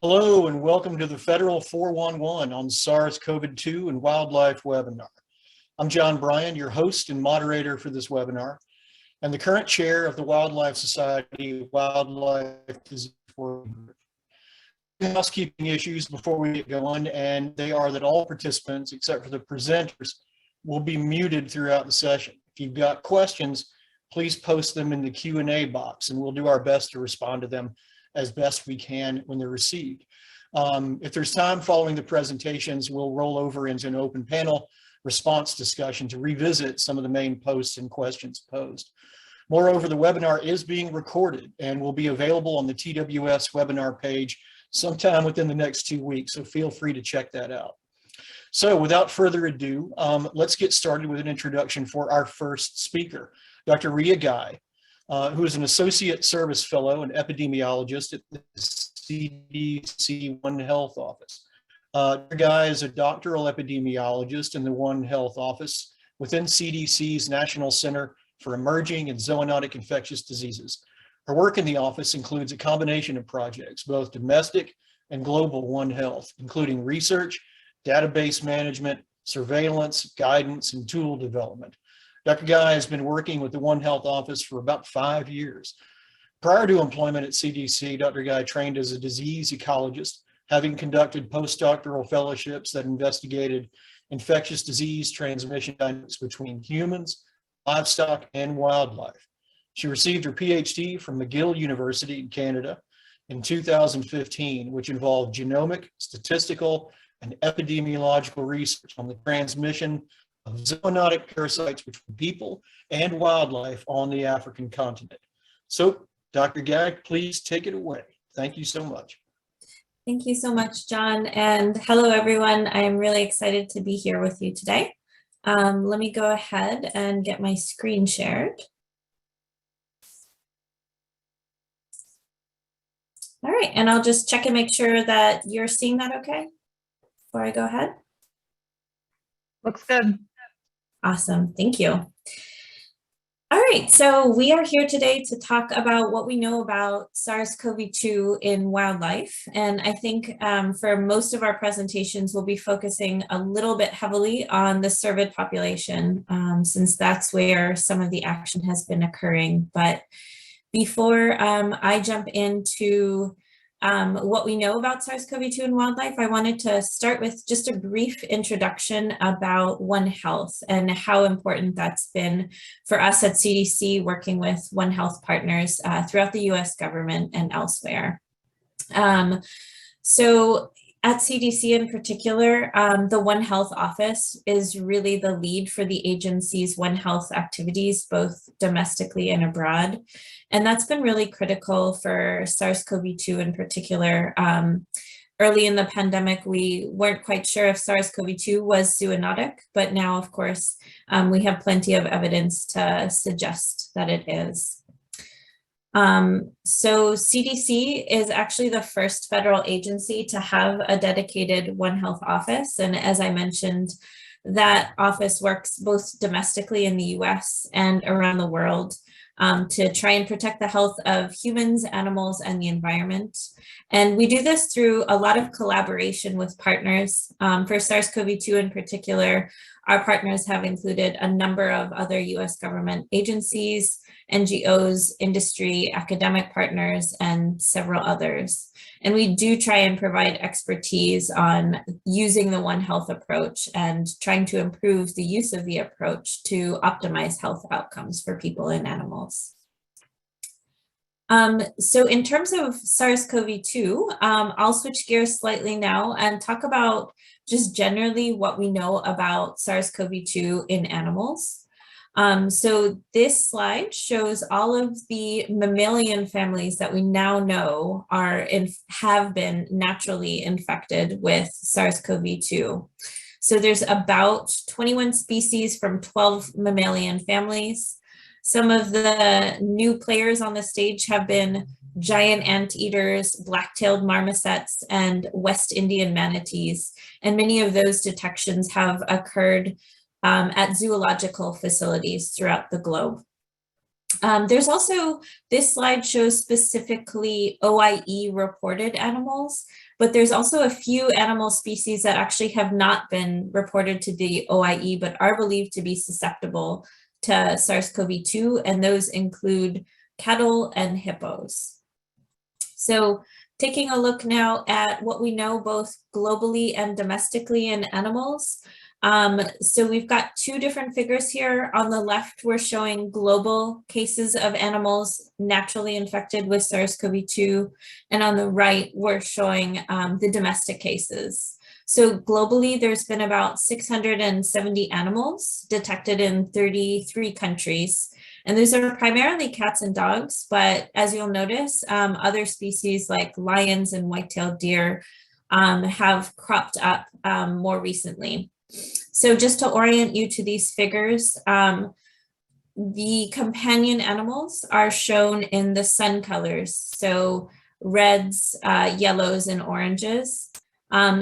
Hello and welcome to the Federal 411 on SARS-CoV-2 and Wildlife webinar. I'm John Bryan, your host and moderator for this webinar, and the current chair of the Wildlife Society Wildlife Disease Working Group. Housekeeping issues before we get going, and they are that all participants, except for the presenters, will be muted throughout the session. If you've got questions, please post them in the Q&A box, and we'll do our best to respond to them as best we can when they're received. If there's time following the presentations, we'll roll over into an open panel response discussion to revisit some of the main posts and questions posed. Moreover, the webinar is being recorded and will be available on the TWS webinar page sometime within the next 2 weeks, so feel free to check that out. So without further ado, let's get started with an introduction for our first speaker, Dr. Ria Guy, who is an Associate Service Fellow and Epidemiologist at the CDC One Health Office. Dr. Guy is a doctoral epidemiologist in the One Health Office within CDC's National Center for Emerging and Zoonotic Infectious Diseases. Her work in the office includes a combination of projects, both domestic and global One Health, including research, database management, surveillance, guidance, and tool development. Dr. Guy has been working with the One Health Office for about 5 years. Prior to employment at CDC, Dr. Guy trained as a disease ecologist, having conducted postdoctoral fellowships that investigated infectious disease transmission dynamics between humans, livestock, and wildlife. She received her PhD from McGill University in Canada in 2015, which involved genomic, statistical, and epidemiological research on the transmission of zoonotic parasites between people and wildlife on the African continent. So, Dr. Guy, please take it away. Thank you so much. Thank you so much, John. And hello, everyone. I'm really excited to be here with you today. Let me go ahead and get my screen shared. All right, and I'll just check and make sure that you're seeing that okay before I go ahead. Looks good. Awesome, thank you. All right, so we are here today to talk about what we know about SARS-CoV-2 in wildlife. And I think for most of our presentations, we'll be focusing a little bit heavily on the surveyed population, since that's where some of the action has been occurring. But before I jump into what we know about SARS-CoV-2 in wildlife, I wanted to start with just a brief introduction about One Health and how important that's been for us at CDC, working with One Health partners throughout the U.S. government and elsewhere. So at CDC in particular, the One Health Office is really the lead for the agency's One Health activities, both domestically and abroad. And that's been really critical for SARS-CoV-2 in particular. Early in the pandemic, we weren't quite sure if SARS-CoV-2 was zoonotic, but now, of course, we have plenty of evidence to suggest that it is. So CDC is actually the first federal agency to have a dedicated One Health office. And as I mentioned, that office works both domestically in the US and around the world to try and protect the health of humans, animals, and the environment. And we do this through a lot of collaboration with partners. For SARS-CoV-2 in particular, our partners have included a number of other US government agencies, NGOs, industry, academic partners, and several others. And we do try and provide expertise on using the One Health approach and trying to improve the use of the approach to optimize health outcomes for people and animals. So in terms of SARS-CoV-2, I'll switch gears slightly now and talk about just generally what we know about SARS-CoV-2 in animals. So this slide shows all of the mammalian families that we now know have been naturally infected with SARS-CoV-2. So there's about 21 species from 12 mammalian families. Some of the new players on the stage have been giant anteaters, black-tailed marmosets, and West Indian manatees. And many of those detections have occurred at zoological facilities throughout the globe. There's also, this slide shows specifically OIE reported animals, but there's also a few animal species that actually have not been reported to the OIE, but are believed to be susceptible to SARS-CoV-2, and those include cattle and hippos. So taking a look now at what we know both globally and domestically in animals. So we've got two different figures here. On the left, we're showing global cases of animals naturally infected with SARS-CoV-2. And on the right, we're showing the domestic cases. So globally, there's been about 670 animals detected in 33 countries. And those are primarily cats and dogs, but as you'll notice, other species like lions and white-tailed deer have cropped up more recently. So just to orient you to these figures, the companion animals are shown in the sun colors, so reds, yellows, and oranges.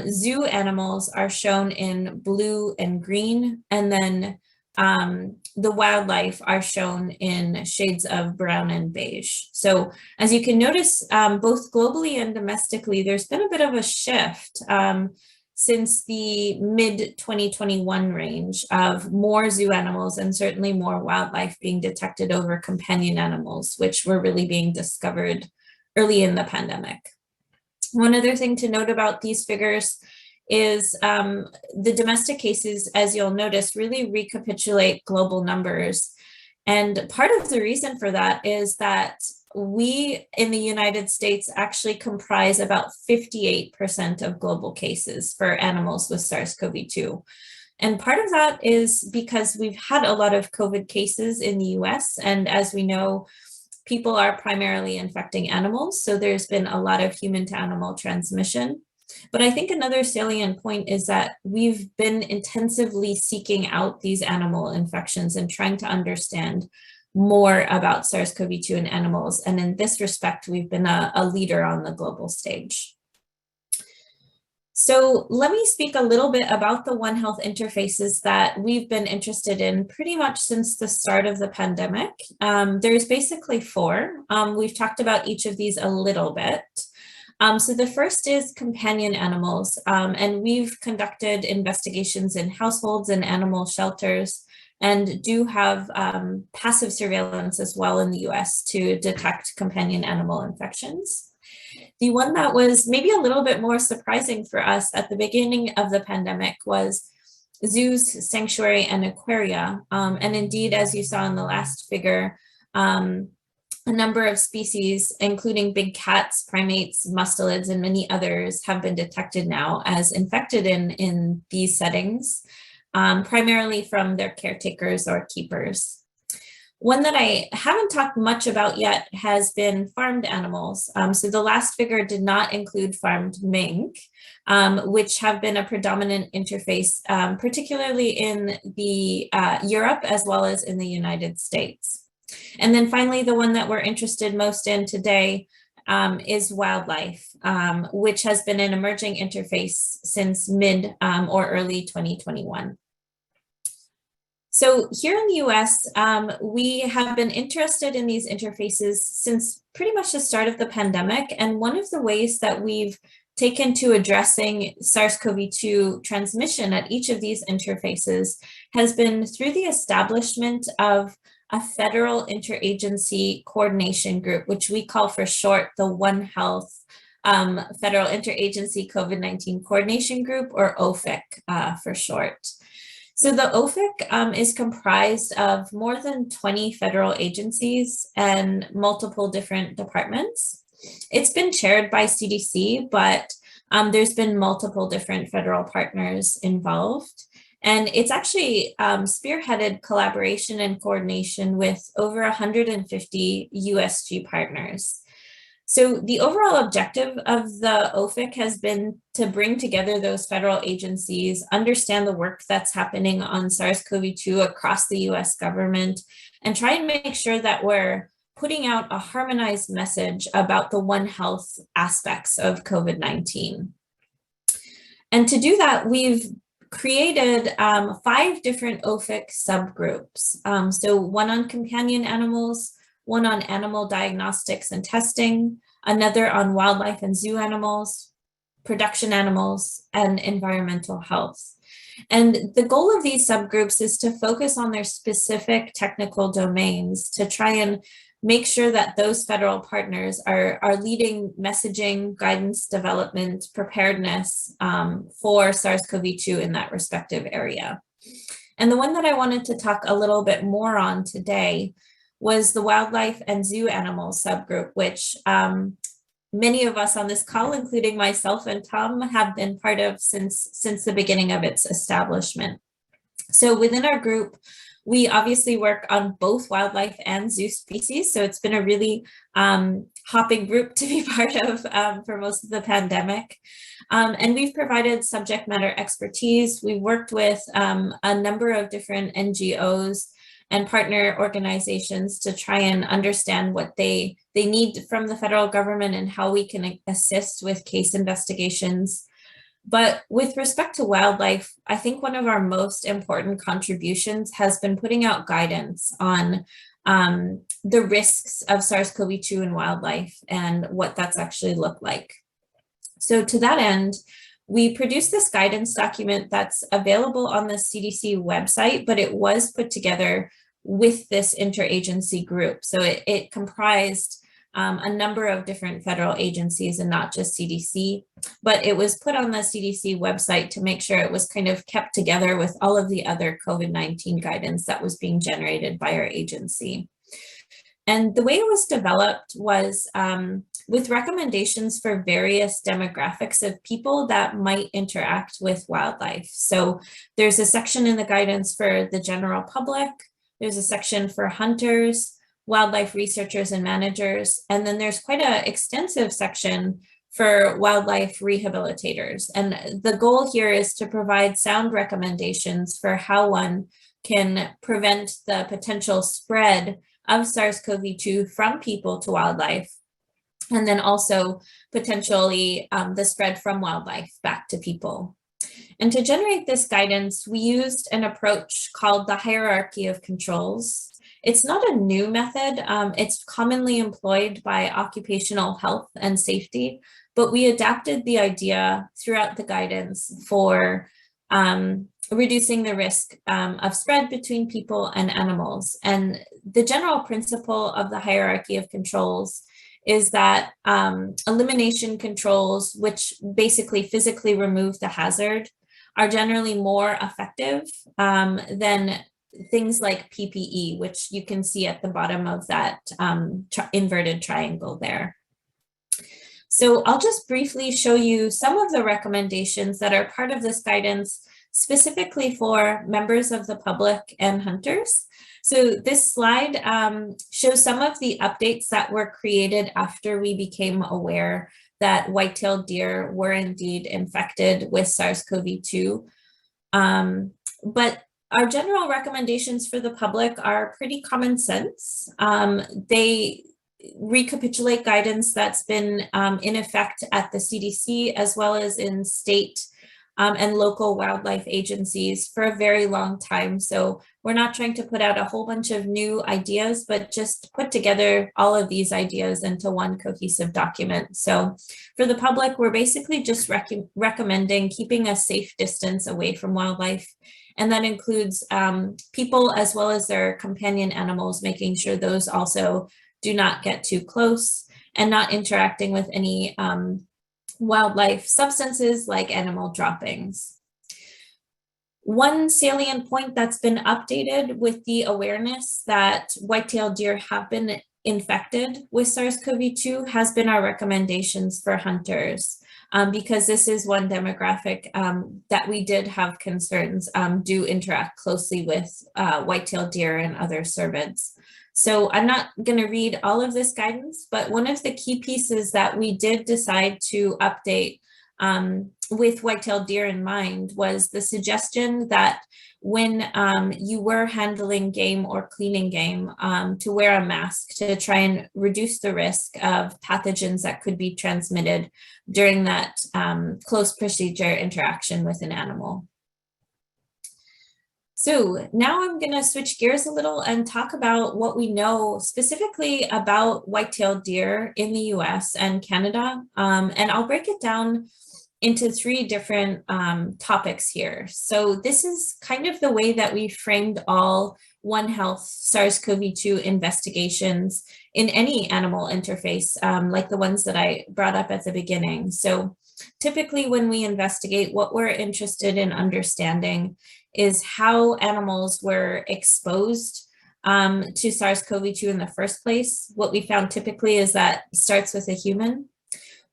Zoo animals are shown in blue and green, and then the wildlife are shown in shades of brown and beige. So as you can notice, both globally and domestically, there's been a bit of a shift since the mid-2021 range of more zoo animals and certainly more wildlife being detected over companion animals, which were really being discovered early in the pandemic. One other thing to note about these figures is the domestic cases, as you'll notice, really recapitulate global numbers. And part of the reason for that is that we in the United States actually comprise about 58% of global cases for animals with SARS-CoV-2. And part of that is because we've had a lot of COVID cases in the US. And as we know, people are primarily infecting animals. So there's been a lot of human to animal transmission. But I think another salient point is that we've been intensively seeking out these animal infections and trying to understand more about SARS-CoV-2 in animals. And in this respect, we've been a leader on the global stage. So let me speak a little bit about the One Health interfaces that we've been interested in pretty much since the start of the pandemic. There's basically four. We've talked about each of these a little bit. So the first is companion animals, and we've conducted investigations in households and animal shelters, and do have passive surveillance as well in the US to detect companion animal infections. The one that was maybe a little bit more surprising for us at the beginning of the pandemic was zoos, sanctuary, and aquaria. And indeed, as you saw in the last figure, a number of species, including big cats, primates, mustelids, and many others have been detected now as infected in these settings, primarily from their caretakers or keepers. One that I haven't talked much about yet has been farmed animals. So the last figure did not include farmed mink, which have been a predominant interface, particularly in the Europe as well as in the United States. And then finally, the one that we're interested most in today is wildlife, which has been an emerging interface since mid or early 2021. So here in the US, we have been interested in these interfaces since pretty much the start of the pandemic. And one of the ways that we've taken to addressing SARS-CoV-2 transmission at each of these interfaces has been through the establishment of a federal interagency coordination group, which we call for short the One Health Federal Interagency COVID-19 Coordination Group, or OFIC for short. So the OFIC is comprised of more than 20 federal agencies and multiple different departments. It's been chaired by CDC, but there's been multiple different federal partners involved. And it's actually spearheaded collaboration and coordination with over 150 USG partners. So the overall objective of the OFIC has been to bring together those federal agencies, understand the work that's happening on SARS-CoV-2 across the US government, and try and make sure that we're putting out a harmonized message about the One Health aspects of COVID-19. And to do that, we've created 5 different OFIC subgroups. So one on companion animals, one on animal diagnostics and testing, another on wildlife and zoo animals, production animals, and environmental health. And the goal of these subgroups is to focus on their specific technical domains to try and make sure that those federal partners are leading messaging, guidance development, preparedness for SARS-CoV-2 in that respective area. And the one that I wanted to talk a little bit more on today was the wildlife and zoo animals subgroup, which many of us on this call, including myself and Tom, have been part of since the beginning of its establishment. So within our group, we obviously work on both wildlife and zoo species. So it's been a really hopping group to be part of for most of the pandemic. And we've provided subject matter expertise. We've worked with a number of different NGOs and partner organizations to try and understand what they need from the federal government and how we can assist with case investigations. But with respect to wildlife, I think one of our most important contributions has been putting out guidance on the risks of SARS-CoV-2 in wildlife and what that's actually looked like. So to that end, we produced this guidance document that's available on the CDC website, but it was put together with this interagency group. So it comprised a number of different federal agencies and not just CDC, but it was put on the CDC website to make sure it was kind of kept together with all of the other COVID-19 guidance that was being generated by our agency. And the way it was developed was with recommendations for various demographics of people that might interact with wildlife. So there's a section in the guidance for the general public, there's a section for hunters, wildlife researchers and managers, and then there's quite an extensive section for wildlife rehabilitators. And the goal here is to provide sound recommendations for how one can prevent the potential spread of SARS-CoV-2 from people to wildlife, and then also potentially the spread from wildlife back to people. And to generate this guidance, we used an approach called the hierarchy of controls. It's not a new method. It's commonly employed by occupational health and safety, but we adapted the idea throughout the guidance for reducing the risk of spread between people and animals. And the general principle of the hierarchy of controls is that elimination controls, which basically physically remove the hazard, are generally more effective than things like PPE, which you can see at the bottom of that inverted triangle there. So I'll just briefly show you some of the recommendations that are part of this guidance specifically for members of the public and hunters. So this slide shows some of the updates that were created after we became aware that white-tailed deer were indeed infected with SARS-CoV-2. But our general recommendations for the public are pretty common sense. They recapitulate guidance that's been in effect at the CDC as well as in state and local wildlife agencies for a very long time. So we're not trying to put out a whole bunch of new ideas, but just put together all of these ideas into one cohesive document. So for the public, we're basically just recommending keeping a safe distance away from wildlife. And that includes people as well as their companion animals, making sure those also do not get too close and not interacting with any wildlife substances like animal droppings. One salient point that's been updated with the awareness that white-tailed deer have been infected with SARS-CoV-2 has been our recommendations for hunters, because this is one demographic that we did have concerns do interact closely with white-tailed deer and other cervids. So I'm not going to read all of this guidance, but one of the key pieces that we did decide to update with white-tailed deer in mind was the suggestion that when you were handling game or cleaning game, to wear a mask to try and reduce the risk of pathogens that could be transmitted during that close procedure interaction with an animal. So now I'm going to switch gears a little and talk about what we know specifically about white-tailed deer in the US and Canada. And I'll break it down into three different topics here. So this is kind of the way that we framed all One Health SARS-CoV-2 investigations in any animal interface, like the ones that I brought up at the beginning. So typically when we investigate, what we're interested in understanding is how animals were exposed to SARS-CoV-2 in the first place. What we found typically is that it starts with a human.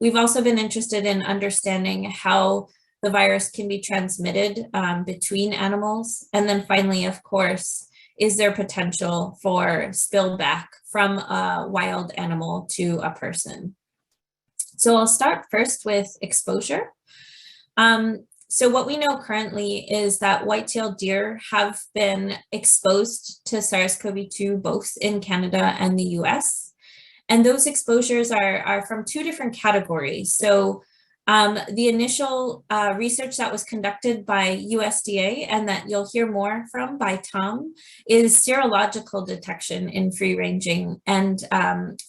We've also been interested in understanding how the virus can be transmitted between animals. And then finally, of course, is there potential for spillback from a wild animal to a person? So I'll start first with exposure. So what we know currently is that white-tailed deer have been exposed to SARS-CoV-2 both in Canada and the US. And those exposures are from two different categories. So the initial research that was conducted by USDA and that you'll hear more from by Tom is serological detection in free-ranging and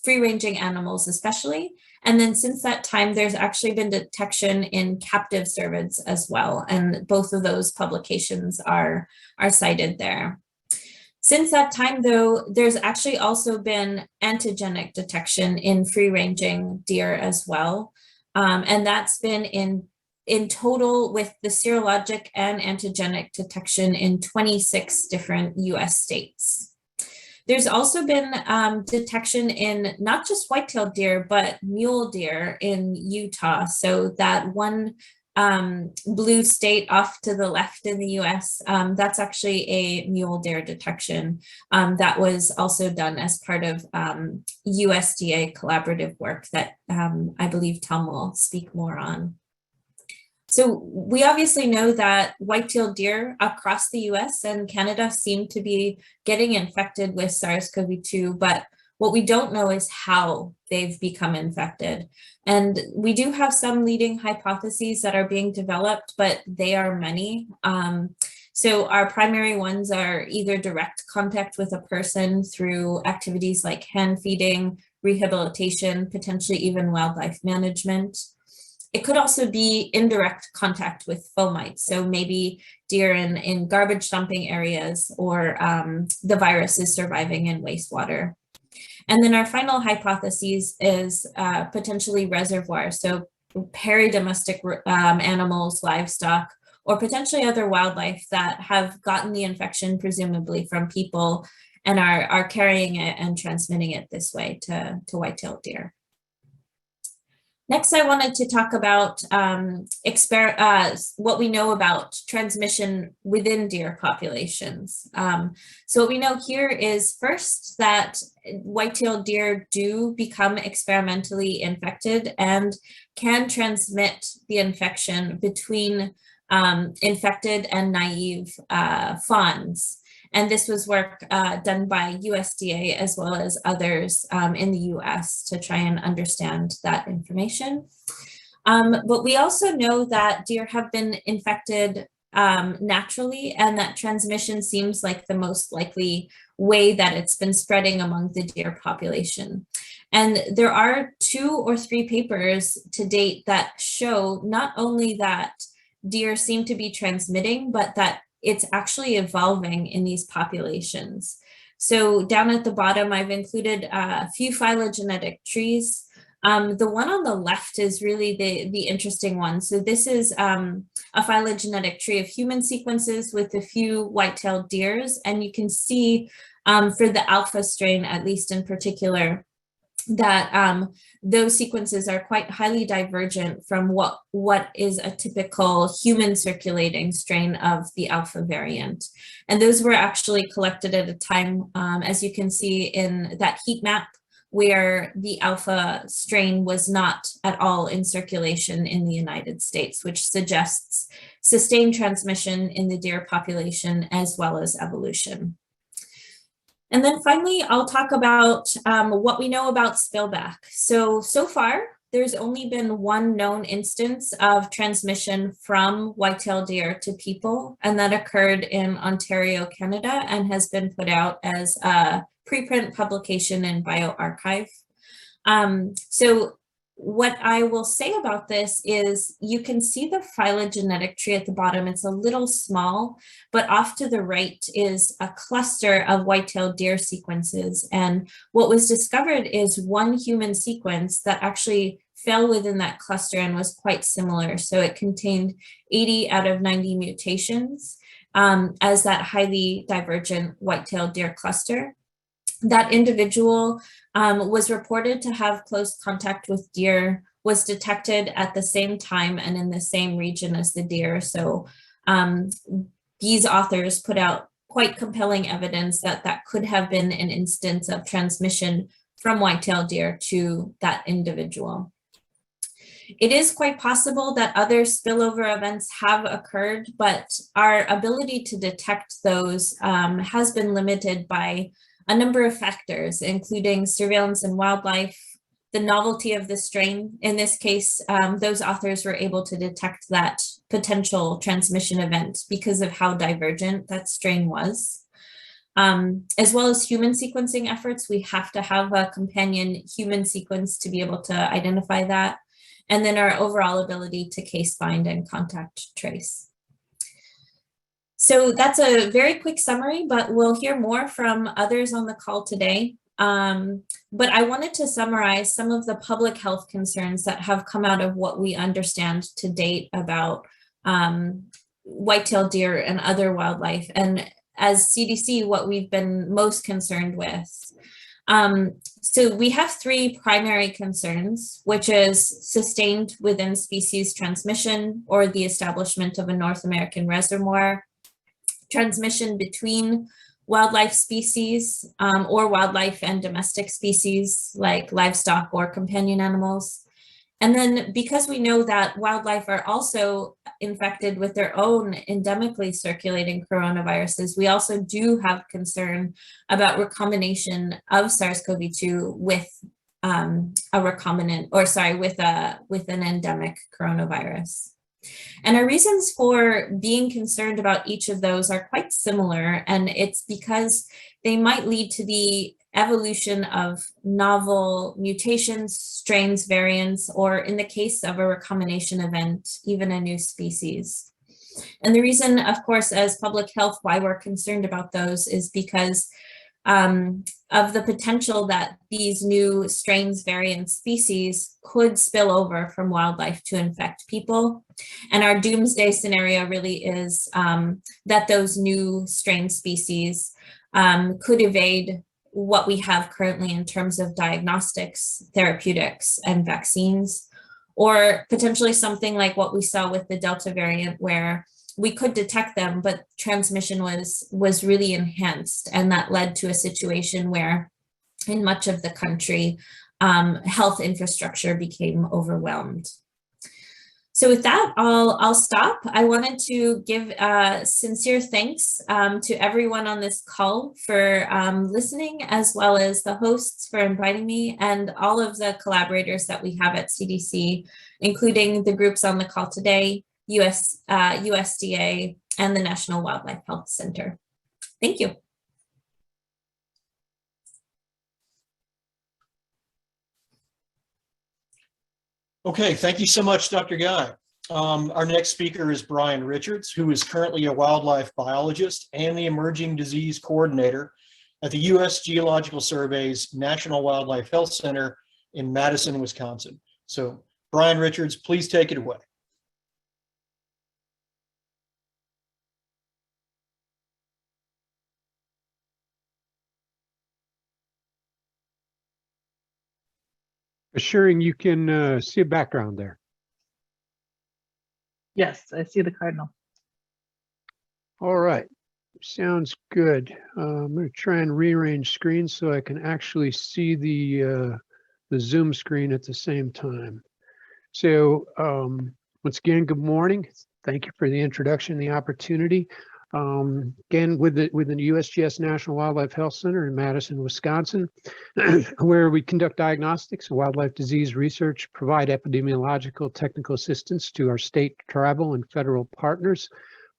free-ranging animals especially. And then since that time, there's actually been detection in captive cervids as well. And both of those publications are cited there. Since that time, though, there's actually also been antigenic detection in free-ranging deer as well. And that's been in total with the serologic and antigenic detection in 26 different US states. There's also been detection in not just white-tailed deer, but mule deer in Utah. So that one blue state off to the left in the US, that's actually a mule deer detection that was also done as part of USDA collaborative work that I believe Tom will speak more on. So we obviously know that white-tailed deer across the US and Canada seem to be getting infected with SARS-CoV-2, but what we don't know is how they've become infected. And we do have some leading hypotheses that are being developed, but they are many. So our primary ones are either direct contact with a person through activities like hand feeding, rehabilitation, potentially even wildlife management. It could also be indirect contact with fomites. So maybe deer in garbage dumping areas, or the virus is surviving in wastewater. And then our final hypothesis is potentially reservoir. So peri-domestic animals, livestock, or potentially other wildlife that have gotten the infection, presumably from people, and are carrying it and transmitting it this way to white-tailed deer. Next, I wanted to talk about what we know about transmission within deer populations. So what we know here is first that white-tailed deer do become experimentally infected and can transmit the infection between infected and naive fawns. And this was work done by USDA as well as others in the US to try and understand that information. But we also know that deer have been infected naturally, and that transmission seems like the most likely way that it's been spreading among the deer population. And there are 2 or 3 papers to date that show not only that deer seem to be transmitting, but that it's actually evolving in these populations. So down at the bottom, I've included a few phylogenetic trees. The one on the left is really the interesting one. So this is a phylogenetic tree of human sequences with a few white-tailed deers. And you can see for the alpha strain, at least in particular, that those sequences are quite highly divergent from what is a typical human circulating strain of the alpha variant. And those were actually collected at a time, as you can see in that heat map, where the alpha strain was not at all in circulation in the United States, which suggests sustained transmission in the deer population as well as evolution. And then finally, I'll talk about what we know about spillback. So far, there's only been one known instance of transmission from white-tailed deer to people, and that occurred in Ontario, Canada, and has been put out as a preprint publication in bioRxiv. So what I will say about this is you can see the phylogenetic tree at the bottom. It's a little small, but off to the right is a cluster of white-tailed deer sequences. And what was discovered is one human sequence that actually fell within that cluster and was quite similar. So it contained 80 out of 90 mutations as that highly divergent white-tailed deer cluster. That individual was reported to have close contact with deer, was detected at the same time and in the same region as the deer. So these authors put out quite compelling evidence that that could have been an instance of transmission from white-tailed deer to that individual. It is quite possible that other spillover events have occurred, but our ability to detect those has been limited by a number of factors, including surveillance in wildlife, the novelty of the strain. In this case, those authors were able to detect that potential transmission event because of how divergent that strain was. As well as human sequencing efforts, we have to have a companion human sequence to be able to identify that. And then our overall ability to case find and contact trace. So that's a very quick summary, but we'll hear more from others on the call today. But I wanted to summarize some of the public health concerns that have come out of what we understand to date about white-tailed deer and other wildlife. And as CDC, what we've been most concerned with. So we have three primary concerns, which is sustained within species transmission or the establishment of a North American reservoir, transmission between wildlife species or wildlife and domestic species like livestock or companion animals. And then because we know that wildlife are also infected with their own endemically circulating coronaviruses, we also do have concern about recombination of SARS-CoV-2 with with an endemic coronavirus. And our reasons for being concerned about each of those are quite similar, and it's because they might lead to the evolution of novel mutations, strains, variants, or in the case of a recombination event, even a new species. And the reason, of course, as public health, why we're concerned about those is because of the potential that these new strains, variants, species could spill over from wildlife to infect people. And our doomsday scenario really is that those new strain species could evade what we have currently in terms of diagnostics, therapeutics, and vaccines, or potentially something like what we saw with the Delta variant, where we could detect them, but transmission was really enhanced. And that led to a situation where in much of the country, health infrastructure became overwhelmed. So with that, I'll stop. I wanted to give sincere thanks to everyone on this call for listening, as well as the hosts for inviting me, and all of the collaborators that we have at CDC, including the groups on the call today, USDA, and the National Wildlife Health Center. Thank you. Okay, thank you so much, Dr. Guy. Our next speaker is Brian Richards, who is currently a wildlife biologist and the emerging disease coordinator at the U.S. Geological Survey's National Wildlife Health Center in Madison, Wisconsin. So, Brian Richards, please take it away. Assuring you can see a background there. Yes, I see the cardinal. All right, sounds good. I'm going to try and rearrange screens so I can actually see the Zoom screen at the same time. So once again, good morning. Thank you for the introduction, the opportunity. Again, with the USGS National Wildlife Health Center in Madison, Wisconsin, where we conduct diagnostics, wildlife disease research, provide epidemiological technical assistance to our state, tribal, and federal partners.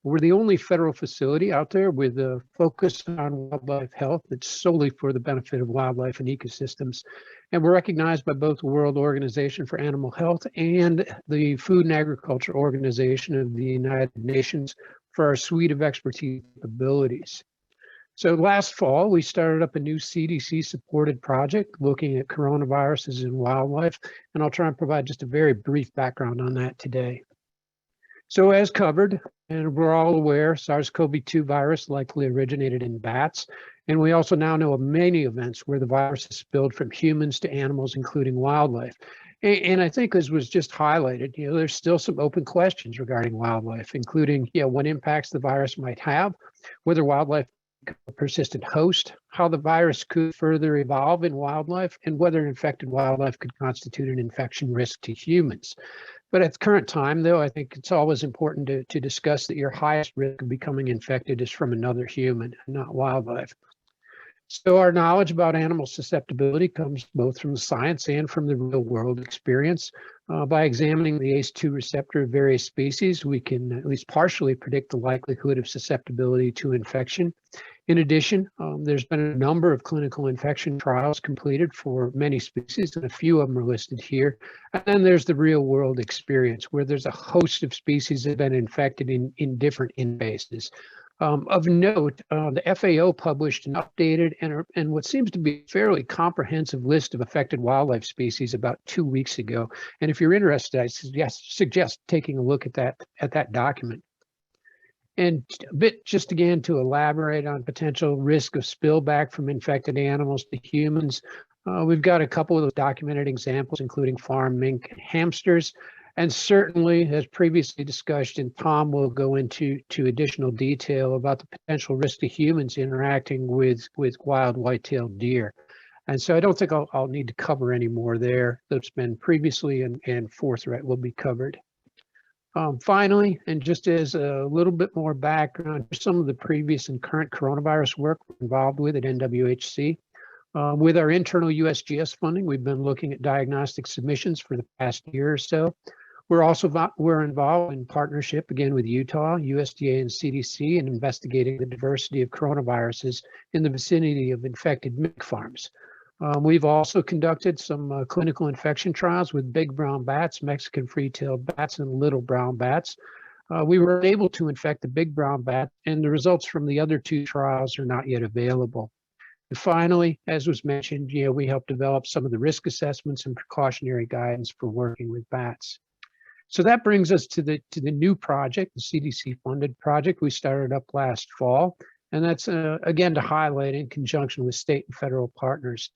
We're the only federal facility out there with a focus on wildlife health that's solely for the benefit of wildlife and ecosystems. And we're recognized by both the World Organization for Animal Health and the Food and Agriculture Organization of the United Nations for our suite of expertise capabilities. So last fall, we started up a new CDC-supported project looking at coronaviruses in wildlife, and I'll try and provide just a very brief background on that today. So as covered, and we're all aware, SARS-CoV-2 virus likely originated in bats. And we also now know of many events where the virus is spilled from humans to animals, including wildlife. And I think, as was just highlighted, there's still some open questions regarding wildlife, including, what impacts the virus might have, whether wildlife could be a persistent host, how the virus could further evolve in wildlife, and whether infected wildlife could constitute an infection risk to humans. But at the current time, though, I think it's always important to discuss that your highest risk of becoming infected is from another human, not wildlife. So our knowledge about animal susceptibility comes both from the science and from the real world experience. By examining the ACE2 receptor of various species, we can at least partially predict the likelihood of susceptibility to infection. In addition, there's been a number of clinical infection trials completed for many species, and a few of them are listed here. And then there's the real world experience, where there's a host of species that have been infected in different bases. Of note, the FAO published an updated and what seems to be a fairly comprehensive list of affected wildlife species about 2 weeks ago. And if you're interested, I suggest taking a look at that document. And a bit just again to elaborate on potential risk of spillback from infected animals to humans. We've got a couple of those documented examples, including farm mink and hamsters. And certainly, as previously discussed, and Tom will go into additional detail about the potential risk to humans interacting with wild white-tailed deer. And so I don't think I'll need to cover any more there. That's been previously and forthright will be covered. Finally, and just as a little bit more background, some of the previous and current coronavirus work we're involved with at NWHC. With our internal USGS funding, we've been looking at diagnostic submissions for the past year or so. We're involved in partnership again with Utah, USDA, and CDC in investigating the diversity of coronaviruses in the vicinity of infected mink farms. We've also conducted some clinical infection trials with big brown bats, Mexican free-tailed bats, and little brown bats. We were able to infect the big brown bat, and the results from the other two trials are not yet available. And finally, as was mentioned, we helped develop some of the risk assessments and precautionary guidance for working with bats. So that brings us to the new project, the CDC-funded project we started up last fall, and that's again to highlight in conjunction with state and federal partners.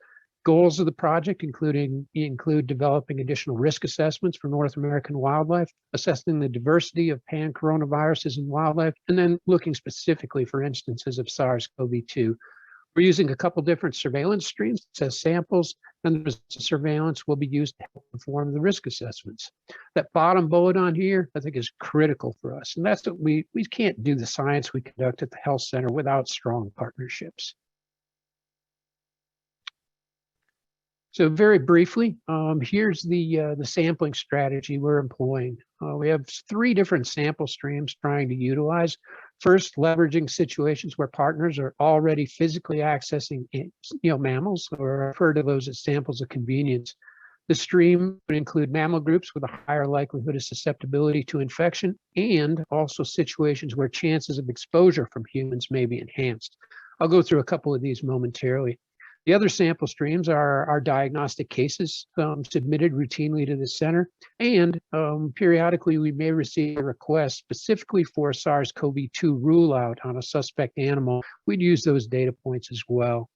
Goals of the project include developing additional risk assessments for North American wildlife, assessing the diversity of pan-coronaviruses in wildlife, and then looking specifically for instances of SARS-CoV-2. We're using a couple different surveillance streams as samples, and the results of surveillance will be used to help inform the risk assessments. That bottom bullet on here, I think, is critical for us, and that's what we can't do the science we conduct at the health center without strong partnerships. So very briefly, here's the sampling strategy we're employing. We have 3 different sample streams trying to utilize. First, leveraging situations where partners are already physically accessing mammals, or refer to those as samples of convenience. The stream would include mammal groups with a higher likelihood of susceptibility to infection, and also situations where chances of exposure from humans may be enhanced. I'll go through a couple of these momentarily. The other sample streams are our diagnostic cases submitted routinely to the center, and periodically we may receive a request specifically for a SARS-CoV-2 rule out on a suspect animal. We'd use those data points as well.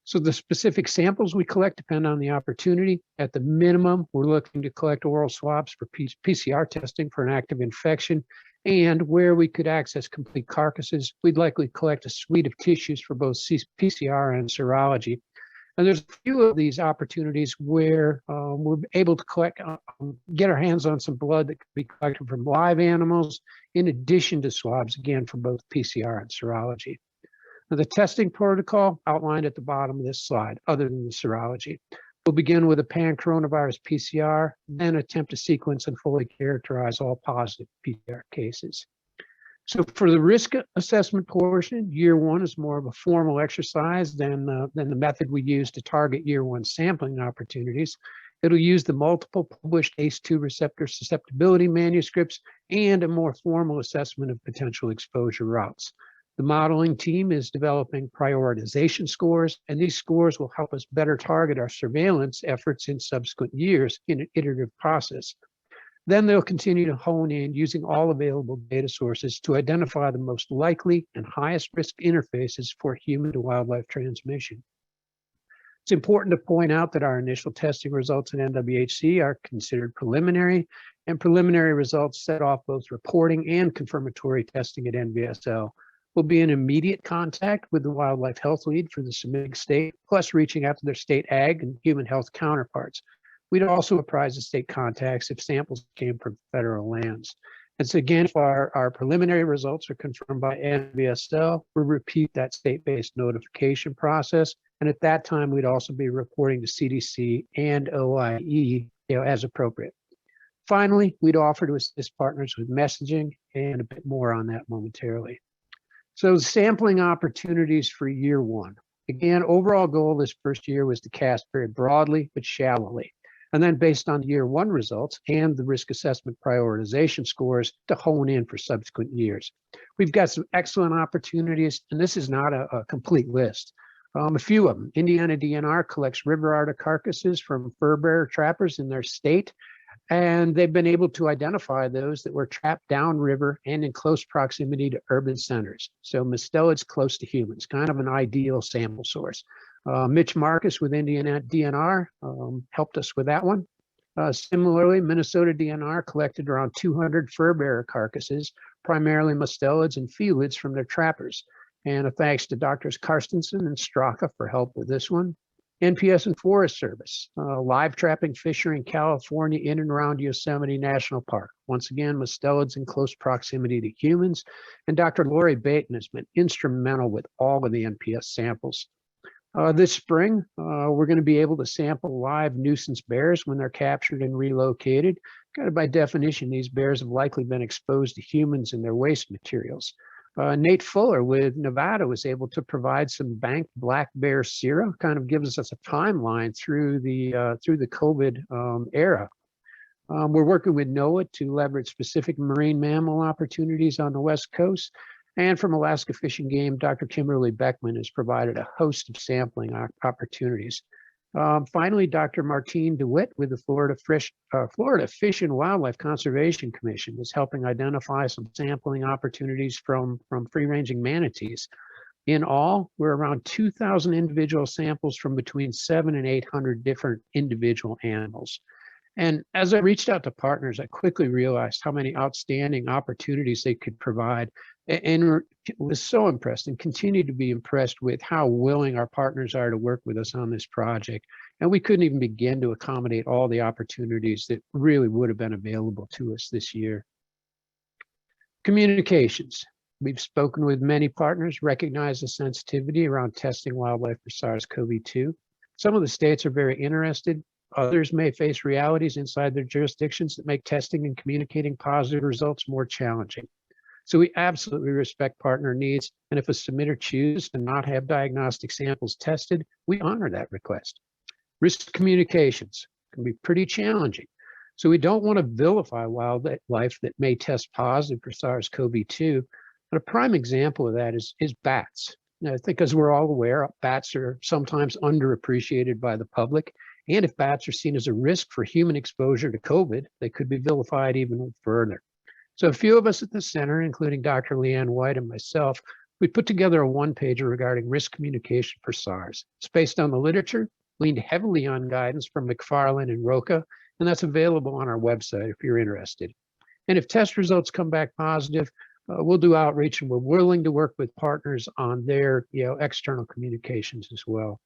So the specific samples we collect depend on the opportunity. At the minimum, we're looking to collect oral swabs for PCR testing for an active infection. And where we could access complete carcasses, we'd likely collect a suite of tissues for both PCR and serology. And there's a few of these opportunities where we're able to collect, get our hands on some blood that can be collected from live animals, in addition to swabs, again, for both PCR and serology. Now, the testing protocol outlined at the bottom of this slide, other than the serology. We'll begin with a pan-coronavirus PCR, then attempt to sequence and fully characterize all positive PCR cases. So for the risk assessment portion, year one is more of a formal exercise than the method we use to target year one sampling opportunities. It'll use the multiple published ACE2 receptor susceptibility manuscripts and a more formal assessment of potential exposure routes. The modeling team is developing prioritization scores, and these scores will help us better target our surveillance efforts in subsequent years in an iterative process. Then they'll continue to hone in using all available data sources to identify the most likely and highest risk interfaces for human to wildlife transmission. It's important to point out that our initial testing results in NWHC are considered preliminary, and preliminary results set off both reporting and confirmatory testing at NVSL. We'll be in immediate contact with the wildlife health lead for the submitting state, plus reaching out to their state ag and human health counterparts. We'd also apprise the state contacts if samples came from federal lands. And so again, if our preliminary results are confirmed by NVSL, we'll repeat that state-based notification process. And at that time, we'd also be reporting to CDC and OIE, as appropriate. Finally, we'd offer to assist partners with messaging, and a bit more on that momentarily. So sampling opportunities for year one. Again, overall goal this first year was to cast very broadly but shallowly. And then based on year one results and the risk assessment prioritization scores to hone in for subsequent years. We've got some excellent opportunities, and this is not a complete list. A few of them. Indiana DNR collects river otter carcasses from fur bearer trappers in their state, and they've been able to identify those that were trapped downriver and in close proximity to urban centers. So mustelids close to humans, kind of an ideal sample source. Mitch Marcus with Indiana DNR helped us with that one. Similarly, Minnesota DNR collected around 200 fur bearer carcasses, primarily mustelids and felids from their trappers. And a thanks to Drs. Karstensen and Straka for help with this one. NPS and Forest Service, live trapping fishery in California in and around Yosemite National Park. Once again, mustelids in close proximity to humans. And Dr. Lori Baton has been instrumental with all of the NPS samples. This spring, we're going to be able to sample live nuisance bears when they're captured and relocated. Kind of by definition, these bears have likely been exposed to humans and their waste materials. Nate Fuller with Nevada was able to provide some banked black bear sera, kind of gives us a timeline through the COVID era. We're working with NOAA to leverage specific marine mammal opportunities on the West Coast. And from Alaska Fish and Game, Dr. Kimberly Beckman has provided a host of sampling opportunities. Finally, Dr. Martine DeWitt with the Florida Fish and Wildlife Conservation Commission is helping identify some sampling opportunities from free-ranging manatees. In all, we're around 2,000 individual samples from between 700 and 800 different individual animals. And as I reached out to partners, I quickly realized how many outstanding opportunities they could provide, and was so impressed and continue to be impressed with how willing our partners are to work with us on this project. And we couldn't even begin to accommodate all the opportunities that really would have been available to us this year. Communications. We've spoken with many partners, recognize the sensitivity around testing wildlife for SARS-CoV-2. Some of the states are very interested. Others may face realities inside their jurisdictions that make testing and communicating positive results more challenging. So we absolutely respect partner needs, and if a submitter chooses to not have diagnostic samples tested, we honor that request. Risk communications can be pretty challenging. So we don't want to vilify wildlife that may test positive for SARS-CoV-2, but a prime example of that is bats. Now, I think as we're all aware, bats are sometimes underappreciated by the public. And if bats are seen as a risk for human exposure to COVID, they could be vilified even further. So a few of us at the center, including Dr. Leanne White and myself, we put together a one-pager regarding risk communication for SARS. It's based on the literature, leaned heavily on guidance from McFarland and Roca, and that's available on our website if you're interested. And if test results come back positive, we'll do outreach, and we're willing to work with partners on their external communications as well.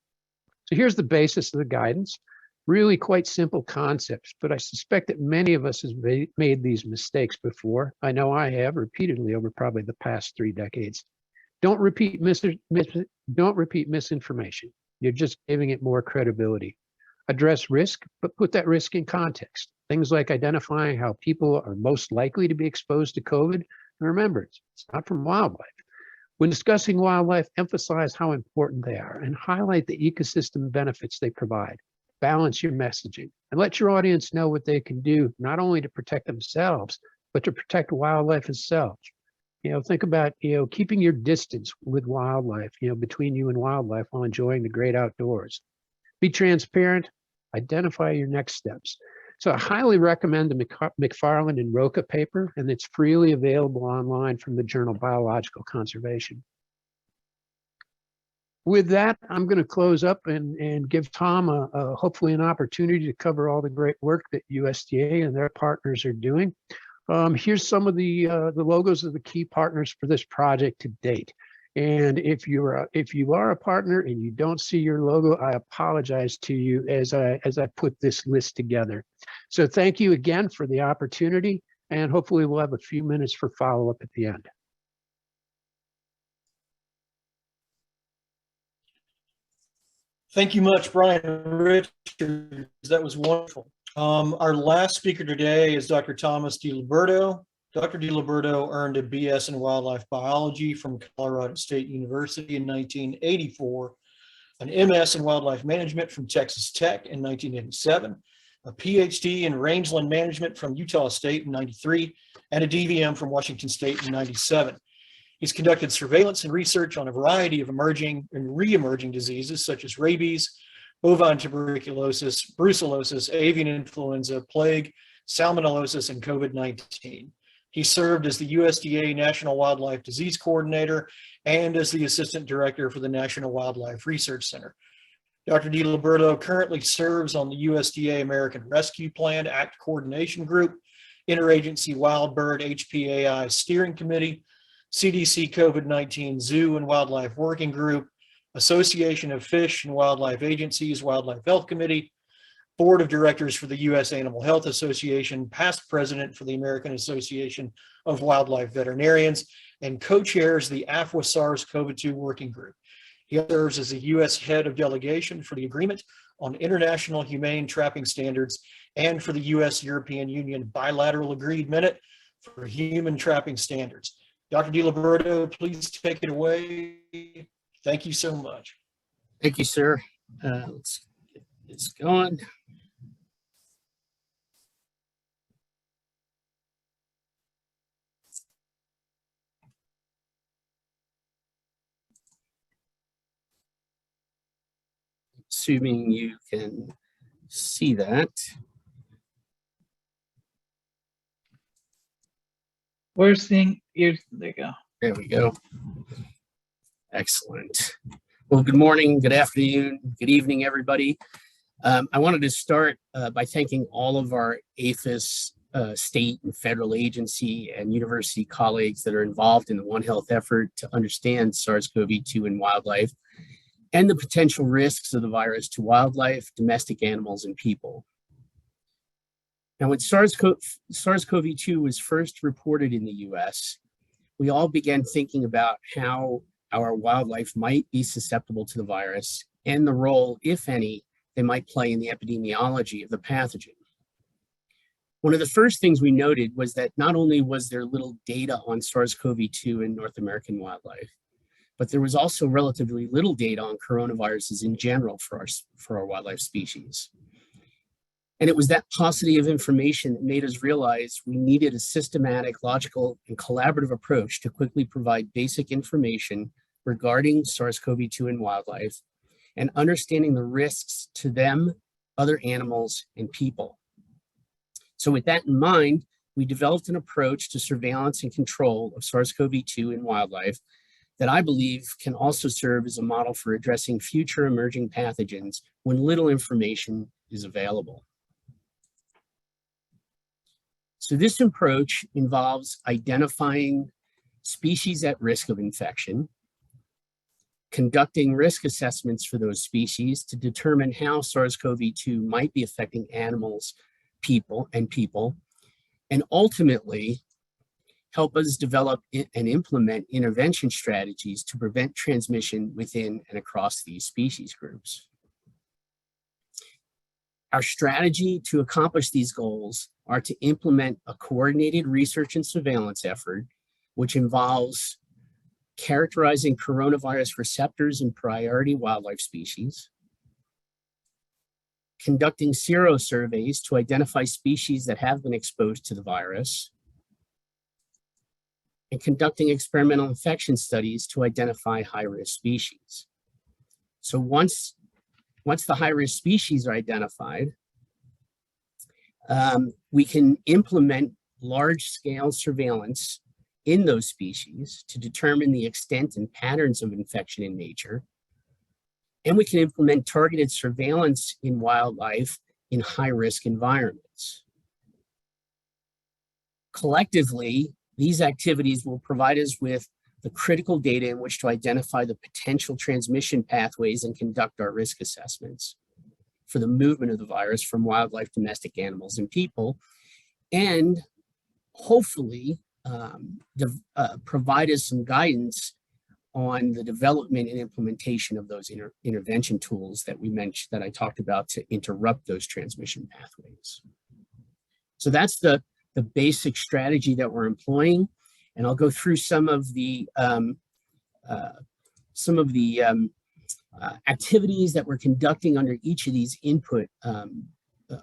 So here's the basis of the guidance. Really quite simple concepts, but I suspect that many of us have made these mistakes before. I know I have repeatedly over probably the past 3 decades. Don't repeat misinformation. You're just giving it more credibility. Address risk, but put that risk in context. Things like identifying how people are most likely to be exposed to COVID. And remember, it's not from wildlife. When discussing wildlife, emphasize how important they are and highlight the ecosystem benefits they provide. Balance your messaging and let your audience know what they can do, not only to protect themselves, but to protect wildlife itself. Think about, keeping your distance with wildlife, between you and wildlife while enjoying the great outdoors. Be transparent, identify your next steps. So I highly recommend the McFarland and Roca paper, and it's freely available online from the journal Biological Conservation. With that, I'm going to close up and give Tom hopefully an opportunity to cover all the great work that USDA and their partners are doing. Here's some of the logos of the key partners for this project to date. And if you are a partner and you don't see your logo, I apologize to you as I put this list together. So thank you again for the opportunity, and hopefully we'll have a few minutes for follow-up at the end. Thank you much, Brian and Richard. That was wonderful. Our last speaker today is Dr. Thomas DiLiberto. Dr. DiLiberto earned a BS in wildlife biology from Colorado State University in 1984, an MS in wildlife management from Texas Tech in 1987, a PhD in rangeland management from Utah State in 93, and a DVM from Washington State in 97. He's conducted surveillance and research on a variety of emerging and re-emerging diseases such as rabies, bovine tuberculosis, brucellosis, avian influenza, plague, salmonellosis, and COVID-19. He served as the USDA National Wildlife Disease Coordinator and as the Assistant Director for the National Wildlife Research Center. Dr. DiLiberto currently serves on the USDA American Rescue Plan Act Coordination Group, Interagency Wild Bird HPAI Steering Committee, CDC COVID-19 Zoo and Wildlife Working Group, Association of Fish and Wildlife Agencies Wildlife Health Committee, Board of Directors for the U.S. Animal Health Association, past president for the American Association of Wildlife Veterinarians, and co-chairs the AFWA SARS-CoV-2 Working Group. He serves as the U.S. head of delegation for the Agreement on International Humane Trapping Standards and for the U.S. European Union Bilateral Agreed Minute for Human Trapping Standards. Dr. DiLiberto, please take it away. Thank you so much. Thank you, sir. Let's get this going. Assuming you can see that. We're seeing you. There you go. There we go. Excellent. Well, good morning, good afternoon, good evening, everybody. I wanted to start by thanking all of our APHIS state and federal agency and university colleagues that are involved in the One Health effort to understand SARS-CoV-2 in wildlife and the potential risks of the virus to wildlife, domestic animals, and people. Now, when SARS-CoV-2 was first reported in the US, we all began thinking about how our wildlife might be susceptible to the virus and the role, if any, they might play in the epidemiology of the pathogen. One of the first things we noted was that not only was there little data on SARS-CoV-2 in North American wildlife, but there was also relatively little data on coronaviruses in general for our wildlife species. And it was that paucity of information that made us realize we needed a systematic, logical, and collaborative approach to quickly provide basic information regarding SARS-CoV-2 in wildlife and understanding the risks to them, other animals, and people. So with that in mind, we developed an approach to surveillance and control of SARS-CoV-2 in wildlife that I believe can also serve as a model for addressing future emerging pathogens when little information is available. So this approach involves identifying species at risk of infection, conducting risk assessments for those species to determine how SARS-CoV-2 might be affecting animals, people, and ultimately help us develop and implement intervention strategies to prevent transmission within and across these species groups. Our strategy to accomplish these goals are to implement a coordinated research and surveillance effort, which involves characterizing coronavirus receptors in priority wildlife species, conducting serosurveys to identify species that have been exposed to the virus, and conducting experimental infection studies to identify high-risk species. So once the high-risk species are identified, we can implement large-scale surveillance in those species to determine the extent and patterns of infection in nature. And we can implement targeted surveillance in wildlife in high-risk environments. Collectively, these activities will provide us with the critical data in which to identify the potential transmission pathways and conduct our risk assessments for the movement of the virus from wildlife, domestic animals, and people, and hopefully provide us some guidance on the development and implementation of those intervention tools that we mentioned, that I talked about, to interrupt those transmission pathways. So that's the basic strategy that we're employing, and I'll go through some of the activities that we're conducting under each of these input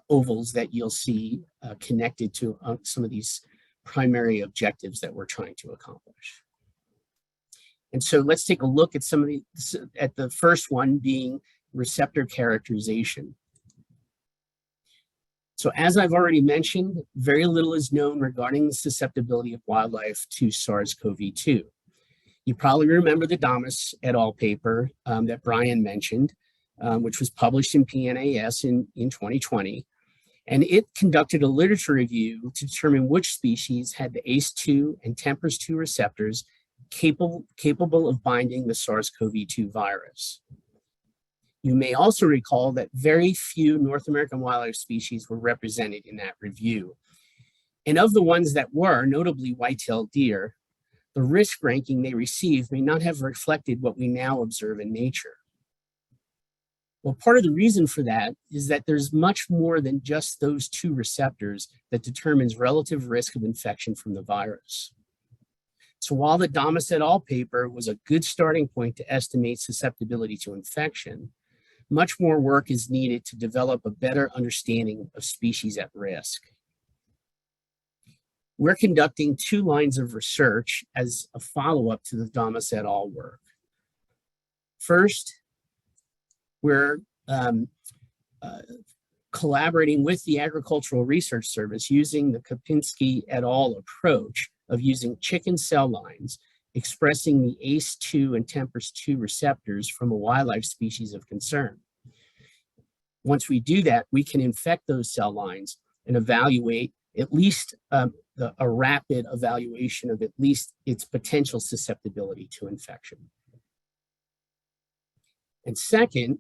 ovals that you'll see connected to some of these primary objectives that we're trying to accomplish. And so let's take a look at at the first one being receptor characterization. So as I've already mentioned, very little is known regarding the susceptibility of wildlife to SARS-CoV-2. You probably remember the Damas et al. Paper that Brian mentioned, which was published in PNAS in 2020. And it conducted a literature review to determine which species had the ACE2 and TMPRSS2 receptors capable of binding the SARS-CoV-2 virus. You may also recall that very few North American wildlife species were represented in that review. And of the ones that were, notably white-tailed deer, the risk ranking they received may not have reflected what we now observe in nature. Well, part of the reason for that is that there's much more than just those two receptors that determines relative risk of infection from the virus. So while the Damas et al. Paper was a good starting point to estimate susceptibility to infection, much more work is needed to develop a better understanding of species at risk. We're conducting 2 lines of research as a follow-up to the Damas et al. Work. First, we're collaborating with the Agricultural Research Service using the Kopinski et al. Approach of using chicken cell lines expressing the ACE2 and TMPRSS2 receptors from a wildlife species of concern. Once we do that, we can infect those cell lines and evaluate at least a rapid evaluation of at least its potential susceptibility to infection. And second,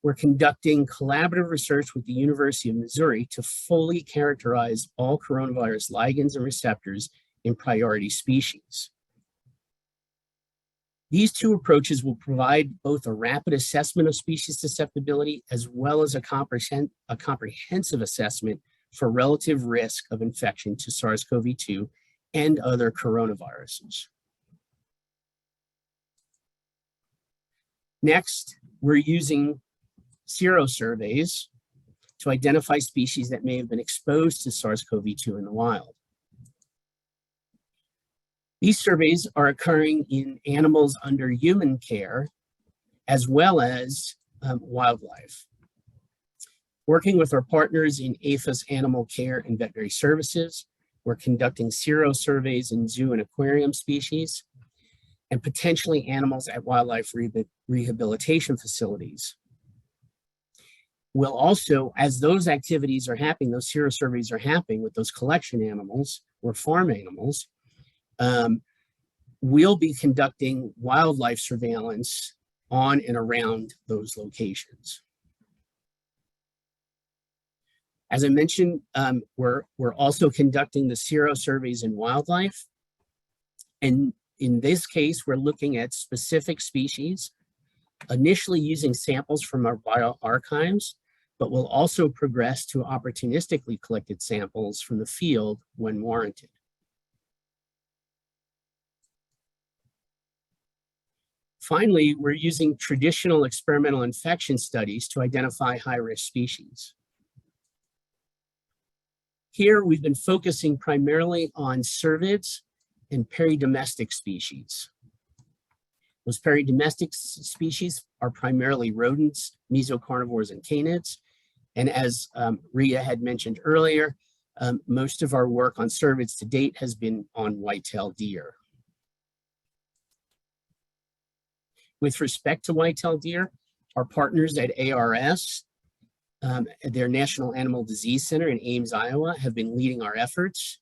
we're conducting collaborative research with the University of Missouri to fully characterize all coronavirus ligands and receptors in priority species. These 2 approaches will provide both a rapid assessment of species susceptibility as well as a comprehensive assessment for relative risk of infection to SARS-CoV-2 and other coronaviruses. Next, we're using serosurveys to identify species that may have been exposed to SARS-CoV-2 in the wild. These surveys are occurring in animals under human care as well as wildlife. Working with our partners in APHIS Animal Care and Veterinary Services, we're conducting serosurveys in zoo and aquarium species and potentially animals at wildlife rehabilitation facilities. We'll also, as those activities are happening, those serosurveys are happening with those collection animals or farm animals, we'll be conducting wildlife surveillance on and around those locations. As I mentioned, we're also conducting the Surveys in Wildlife. And in this case, we're looking at specific species, initially using samples from our bioarchives, but we'll also progress to opportunistically collected samples from the field when warranted. Finally, we're using traditional experimental infection studies to identify high-risk species. Here, we've been focusing primarily on cervids and peridomestic species. Those peridomestic species are primarily rodents, mesocarnivores, and canids. And as Rhea had mentioned earlier, most of our work on cervids to date has been on white-tailed deer. With respect to white-tailed deer, our partners at ARS, their National Animal Disease Center in Ames, Iowa, have been leading our efforts.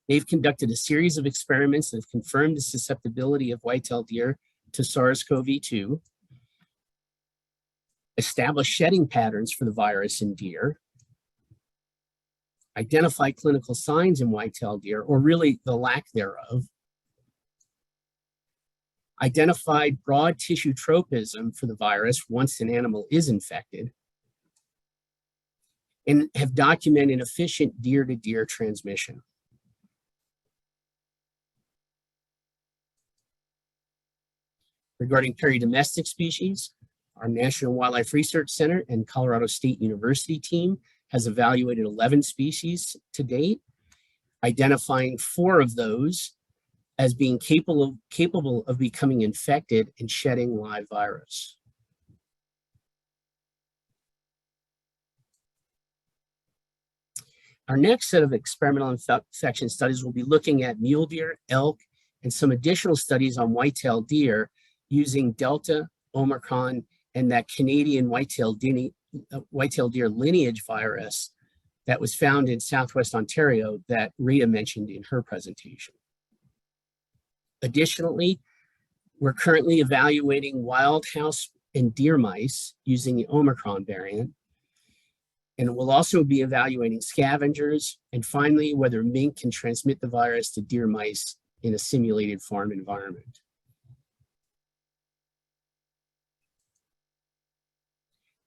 They've conducted a series of experiments that have confirmed the susceptibility of white-tailed deer to SARS-CoV-2, established shedding patterns for the virus in deer, identified clinical signs in white-tailed deer, or really the lack thereof, identified broad tissue tropism for the virus once an animal is infected, and have documented efficient deer-to-deer transmission. Regarding peridomestic species, our National Wildlife Research Center and Colorado State University team has evaluated 11 species to date, identifying 4 of those as being capable of becoming infected and shedding live virus. Our next set of experimental infection studies will be looking at mule deer, elk, and some additional studies on white-tailed deer using Delta, Omicron, and that Canadian white-tailed deer lineage virus that was found in Southwest Ontario that Rita mentioned in her presentation. Additionally, we're currently evaluating wild house and deer mice using the Omicron variant. And we'll also be evaluating scavengers, and finally, whether mink can transmit the virus to deer mice in a simulated farm environment.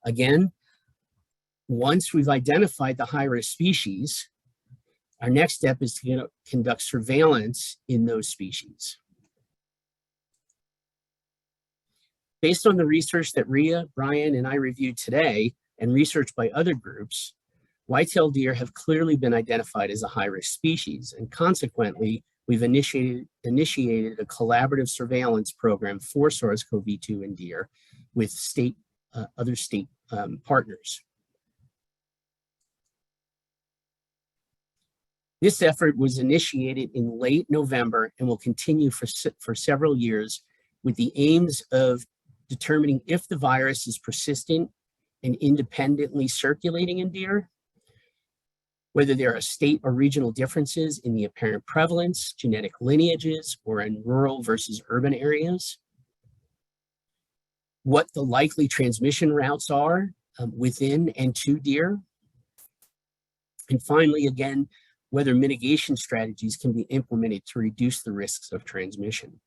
Again, once we've identified the high-risk species, our next step is to conduct surveillance in those species. Based on the research that Rhea, Brian, and I reviewed today, and research by other groups, white-tailed deer have clearly been identified as a high-risk species, and consequently, we've initiated a collaborative surveillance program for SARS-CoV-2 in deer with other state partners. This effort was initiated in late November and will continue for several years with the aims of determining if the virus is persistent and independently circulating in deer, whether there are state or regional differences in the apparent prevalence, genetic lineages, or in rural versus urban areas, what the likely transmission routes are within and to deer, and finally, again, whether mitigation strategies can be implemented to reduce the risks of transmission.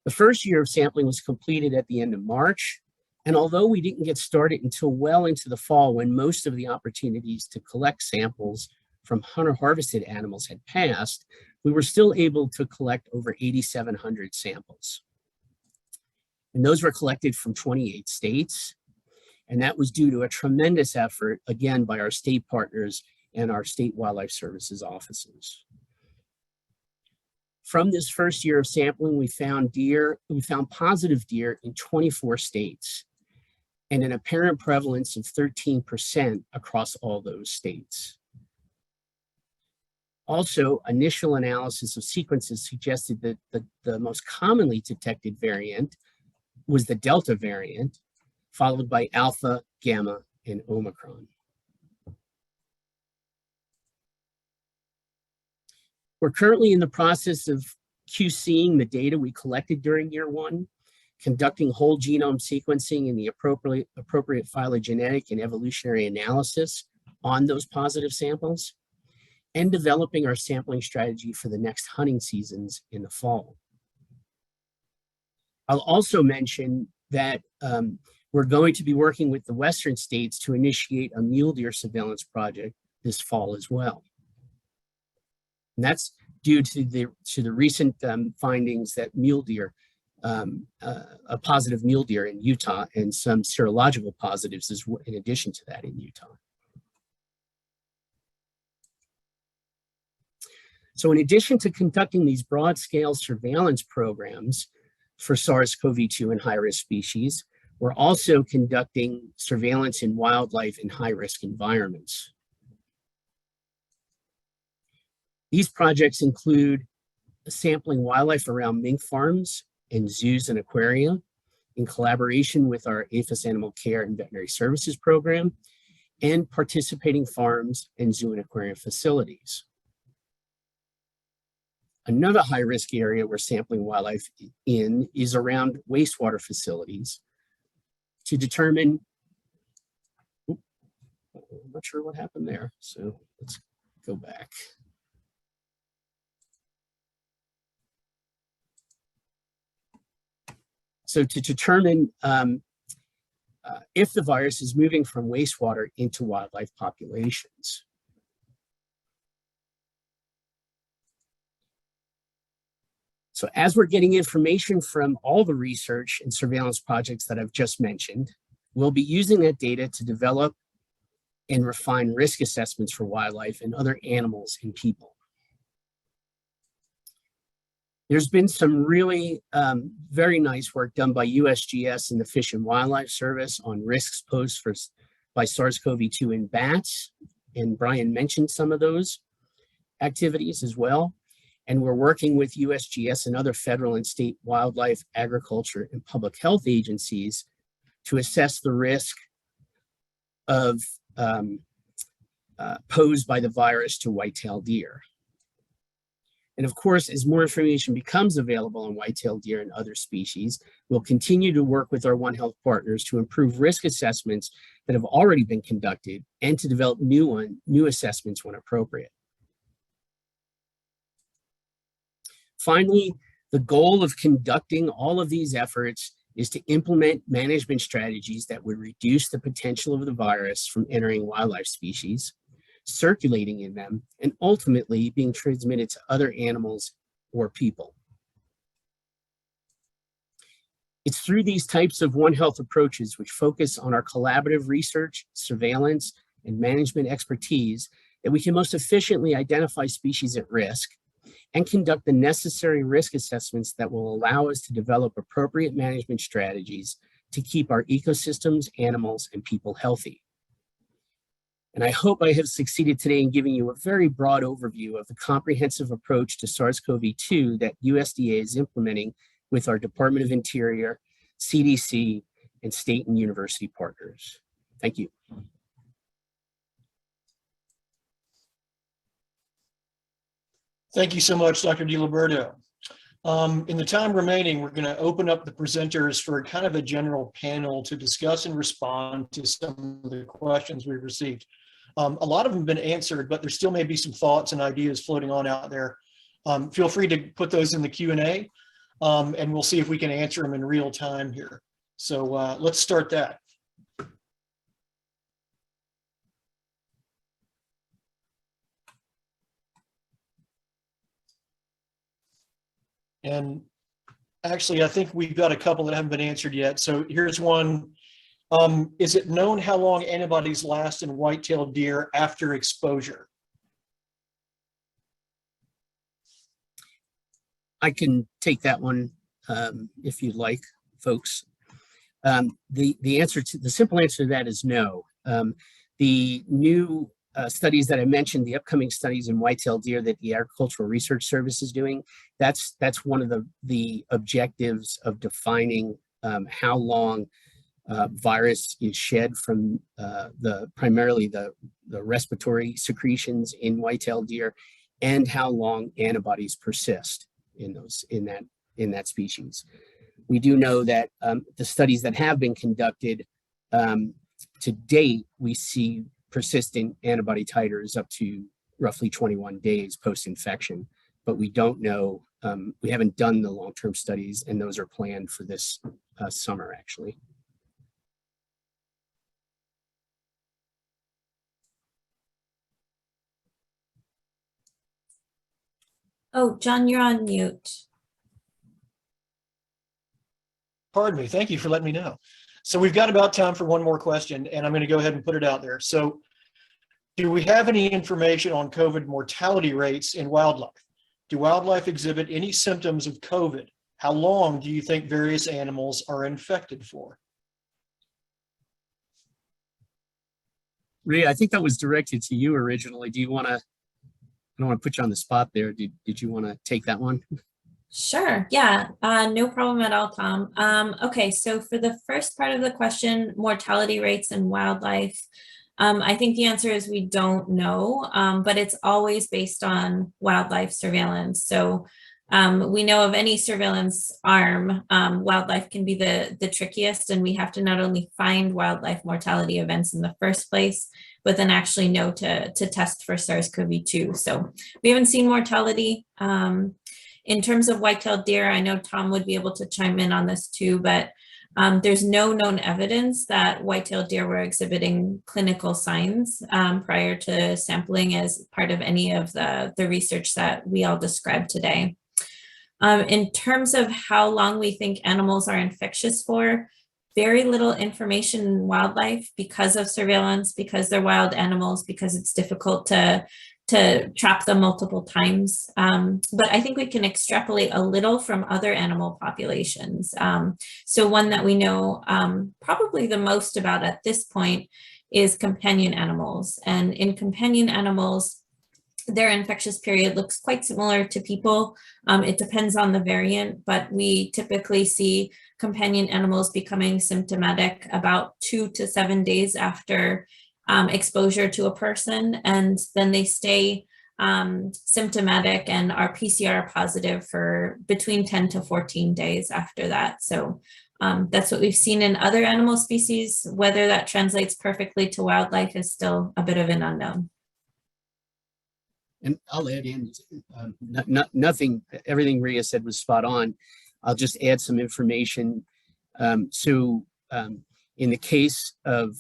The first year of sampling was completed at the end of March, and although we didn't get started until well into the fall when most of the opportunities to collect samples from hunter-harvested animals had passed, we were still able to collect over 8,700 samples. And those were collected from 28 states, and that was due to a tremendous effort, again, by our state partners and our state wildlife services offices. From this first year of sampling, we found positive deer in 24 states and an apparent prevalence of 13% across all those states. Also, initial analysis of sequences suggested that the most commonly detected variant was the Delta variant, followed by Alpha, Gamma, and Omicron. We're currently in the process of QCing the data we collected during year one, conducting whole genome sequencing and the appropriate phylogenetic and evolutionary analysis on those positive samples, and developing our sampling strategy for the next hunting seasons in the fall. I'll also mention that we're going to be working with the Western states to initiate a mule deer surveillance project this fall as well. And that's due to the recent findings that mule deer, a positive mule deer in Utah, and some serological positives in addition to that in Utah. So in addition to conducting these broad-scale surveillance programs for SARS-CoV-2 and high-risk species, we're also conducting surveillance in wildlife in high-risk environments. These projects include sampling wildlife around mink farms and zoos and aquaria in collaboration with our APHIS Animal Care and Veterinary Services program, and participating farms and zoo and aquarium facilities. Another high-risk area we're sampling wildlife in is around wastewater facilities to determine, I'm not sure what happened there, so let's go back. So to determine if the virus is moving from wastewater into wildlife populations. So as we're getting information from all the research and surveillance projects that I've just mentioned, we'll be using that data to develop and refine risk assessments for wildlife and other animals and people. There's been some really very nice work done by USGS and the Fish and Wildlife Service on risks posed by SARS-CoV-2 in bats, and Brian mentioned some of those activities as well. And we're working with USGS and other federal and state wildlife, agriculture, and public health agencies to assess the risk of posed by the virus to white-tailed deer. And of course, as more information becomes available on white-tailed deer and other species, we'll continue to work with our One Health partners to improve risk assessments that have already been conducted and to develop new assessments when appropriate. Finally, the goal of conducting all of these efforts is to implement management strategies that would reduce the potential of the virus from entering wildlife species, circulating in them, and ultimately being transmitted to other animals or people. It's through these types of One Health approaches, which focus on our collaborative research, surveillance, and management expertise, that we can most efficiently identify species at risk and conduct the necessary risk assessments that will allow us to develop appropriate management strategies to keep our ecosystems, animals, and people healthy. And I hope I have succeeded today in giving you a very broad overview of the comprehensive approach to SARS-CoV-2 that USDA is implementing with our Department of Interior, CDC, and state and university partners. Thank you. Thank you so much, Dr. DiLiberto. In the time remaining, we're going to open up the presenters for kind of a general panel to discuss and respond to some of the questions we've received. A lot of them have been answered, but there still may be some thoughts and ideas floating on out there. Feel free to put those in the Q&A, and we'll see if we can answer them in real time here. So let's start that. And actually, I think we've got a couple that haven't been answered yet. So here's one. Is it known how long antibodies last in white-tailed deer after exposure? I can take that one if you'd like, folks. The simple answer to that is no. The new studies that I mentioned, the upcoming studies in white-tailed deer that the Agricultural Research Service is doing, that's one of the objectives of defining how long virus is shed from primarily the respiratory secretions in white-tailed deer, and how long antibodies persist in that species. We do know that the studies that have been conducted to date, we see persistent antibody titers up to roughly 21 days post-infection, but we don't know, we haven't done the long-term studies, and those are planned for this summer, actually. Oh, John, you're on mute. Pardon me. Thank you for letting me know. So we've got about time for one more question, and I'm going to go ahead and put it out there. So do we have any information on COVID mortality rates in wildlife? Do wildlife exhibit any symptoms of COVID? How long do you think various animals are infected for? Rhea, I think that was directed to you originally. Do you want to, I don't want to put you on the spot there. Did you want to take that one? Sure. Yeah, no problem at all, Tom. Okay, so for the first part of the question, mortality rates in wildlife, I think the answer is we don't know, but it's always based on wildlife surveillance. So we know of any surveillance arm, wildlife can be the trickiest, and we have to not only find wildlife mortality events in the first place, but then actually know to test for SARS-CoV-2. So we haven't seen mortality. In terms of white-tailed deer, I know Tom would be able to chime in on this too, but there's no known evidence that white-tailed deer were exhibiting clinical signs prior to sampling as part of any of the research that we all described today. In terms of how long we think animals are infectious for, very little information in wildlife because of surveillance, because they're wild animals, because it's difficult to trap them multiple times. But I think we can extrapolate a little from other animal populations. So one that we know probably the most about at this point is companion animals. And in companion animals, their infectious period looks quite similar to people. It depends on the variant, but we typically see companion animals becoming symptomatic about 2 to 7 days after exposure to a person, and then they stay symptomatic and are PCR positive for between 10 to 14 days after that. So that's what we've seen in other animal species. Whether that translates perfectly to wildlife is still a bit of an unknown. And I'll add in, nothing, everything Rhea said was spot on. I'll just add some information. In the case of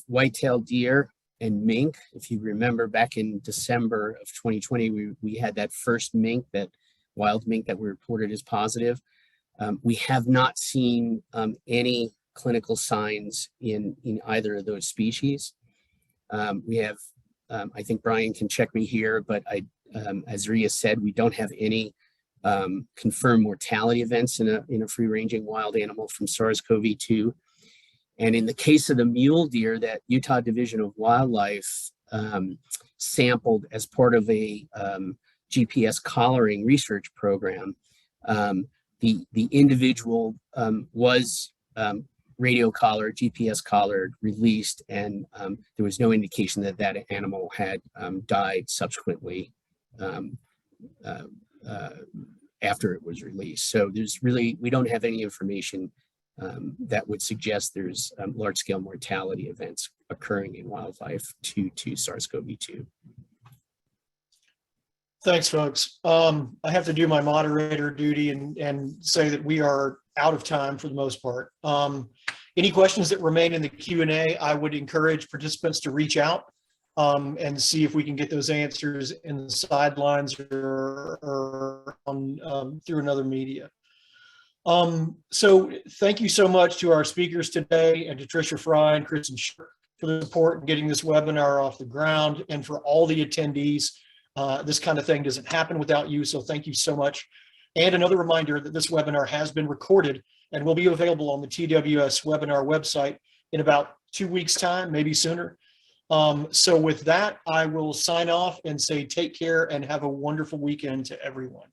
white-tailed deer and mink, if you remember back in December of 2020, we had that first mink, that wild mink that we reported as positive. We have not seen any clinical signs in either of those species. We have, I think Brian can check me here, but as Rhea said, we don't have any confirmed mortality events in a free-ranging wild animal from SARS-CoV-2. And in the case of the mule deer that Utah Division of Wildlife sampled as part of a GPS collaring research program, the individual was radio collared, GPS collared, released, and there was no indication that that animal had died subsequently after it was released. So there's really, we don't have any information that would suggest there's large-scale mortality events occurring in wildlife to SARS-CoV-2. Thanks, folks. I have to do my moderator duty and say that we are out of time for the most part. Any questions that remain in the Q&A, I would encourage participants to reach out and see if we can get those answers in the sidelines or on, through another media. So thank you so much to our speakers today, and to Tricia Fry and Kristen Shirk for the support in getting this webinar off the ground, and for all the attendees. This kind of thing doesn't happen without you, so thank you so much. And another reminder that this webinar has been recorded and will be available on the TWS webinar website in about 2 weeks' time, maybe sooner. So with that, I will sign off and say take care and have a wonderful weekend to everyone.